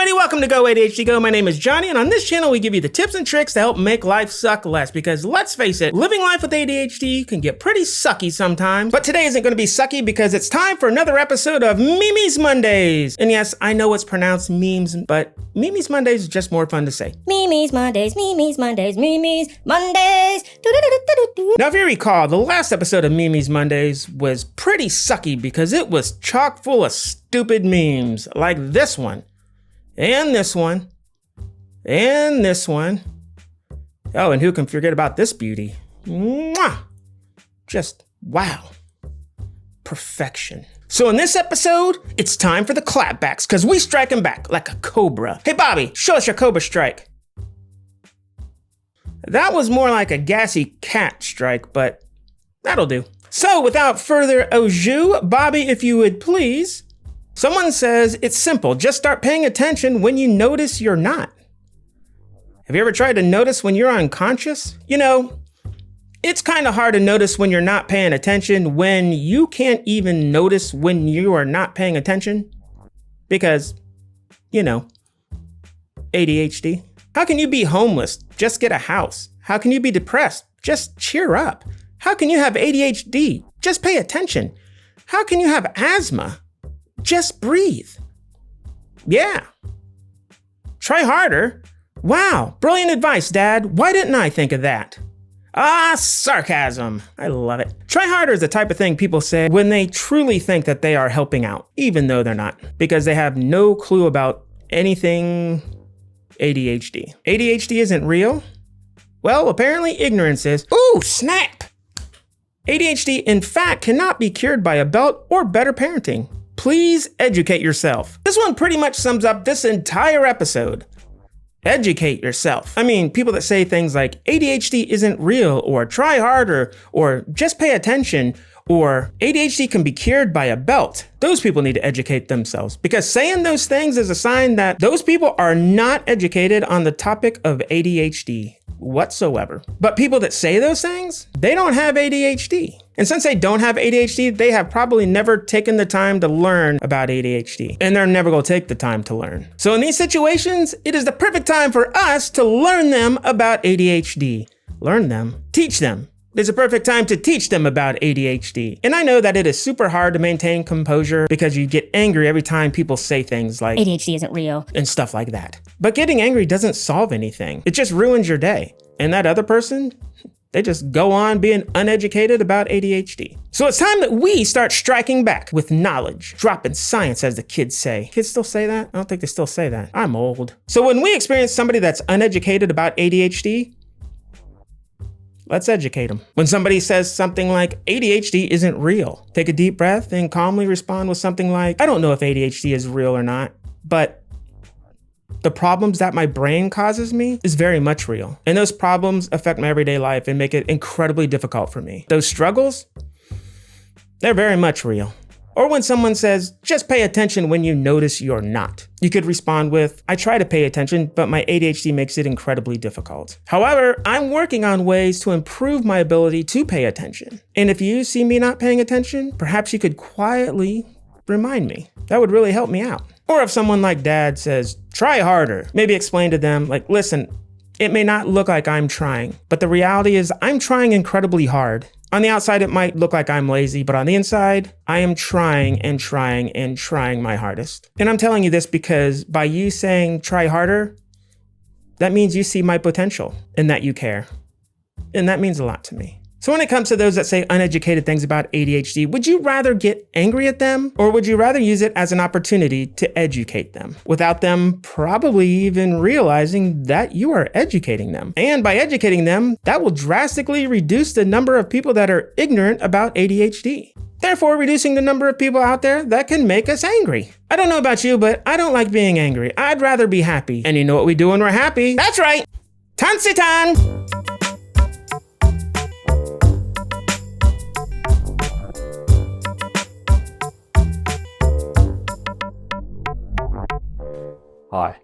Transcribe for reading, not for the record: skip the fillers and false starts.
everybody, welcome to Go ADHD Go. My name is Johnny, and on this channel we give you the tips and tricks to help make life suck less, because let's face it, living life with ADHD can get pretty sucky sometimes. But today isn't going to be sucky because it's time for another episode of Memes Mondays. And yes, I know it's pronounced memes, but Memes Mondays is just more fun to say. Memes Mondays, Memes Mondays, Memes Mondays. Do-do-do-do-do-do. Now, if you recall, the last episode of Memes Mondays was pretty sucky because it was chock full of stupid memes, like this one. And this one. And this one. Oh, and who can forget about this beauty? Mwah! Just wow. Perfection. So in this episode, it's time for the clapbacks, because we striking back like a cobra. Hey, Bobby, show us your cobra strike. That was more like a gassy cat strike, but that'll do. So without further ado, Bobby, if you would please. Someone says it's simple. Just start paying attention when you notice you're not. Have you ever tried to notice when you're unconscious? You know, it's kind of hard to notice when you're not paying attention when you can't even notice when you are not paying attention. Because, you know, ADHD. How can you be homeless? Just get a house. How can you be depressed? Just cheer up. How can you have ADHD? Just pay attention. How can you have asthma? Just breathe. Yeah. Try harder. Wow, brilliant advice, Dad. Why didn't I think of that? Ah, sarcasm. I love it. Try harder is the type of thing people say when they truly think that they are helping out, even though they're not, because they have no clue about anything ADHD. ADHD isn't real? Well, apparently ignorance is. Ooh, snap! ADHD, in fact, cannot be cured by a belt or better parenting. Please educate yourself. This one pretty much sums up this entire episode. Educate yourself. I mean, people that say things like ADHD isn't real, or try harder, or just pay attention, or ADHD can be cured by a belt. Those people need to educate themselves, because saying those things is a sign that those people are not educated on the topic of ADHD whatsoever. But people that say those things, they don't have ADHD. And since they don't have ADHD, they have probably never taken the time to learn about ADHD. And they're never gonna take the time to learn. So in these situations, it is the perfect time for us to learn them about ADHD. Learn them, teach them. It's a perfect time to teach them about ADHD. And I know that it is super hard to maintain composure because you get angry every time people say things like ADHD isn't real and stuff like that. But getting angry doesn't solve anything. It just ruins your day. And that other person, they just go on being uneducated about ADHD. So it's time that we start striking back with knowledge, dropping science, as the kids say. Kids still say that? I don't think they still say that. I'm old. So when we experience somebody that's uneducated about ADHD, let's educate them. When somebody says something like ADHD isn't real, take a deep breath and calmly respond with something like, I don't know if ADHD is real or not, but the problems that my brain causes me is very much real. And those problems affect my everyday life and make it incredibly difficult for me. Those struggles, they're very much real. Or when someone says, just pay attention when you notice you're not. You could respond with, I try to pay attention, but my ADHD makes it incredibly difficult. However, I'm working on ways to improve my ability to pay attention. And if you see me not paying attention, perhaps you could quietly remind me. That would really help me out. Or if someone like Dad says, try harder, maybe explain to them, like, listen, it may not look like I'm trying, but the reality is I'm trying incredibly hard. On the outside, it might look like I'm lazy, but on the inside, I am trying and trying and trying my hardest. And I'm telling you this because by you saying try harder, that means you see my potential and that you care. And that means a lot to me. So when it comes to those that say uneducated things about ADHD, would you rather get angry at them, or would you rather use it as an opportunity to educate them without them probably even realizing that you are educating them? And by educating them, that will drastically reduce the number of people that are ignorant about ADHD. Therefore, reducing the number of people out there that can make us angry. I don't know about you, but I don't like being angry. I'd rather be happy. And you know what we do when we're happy? That's right. TANSSITAAN! Hi,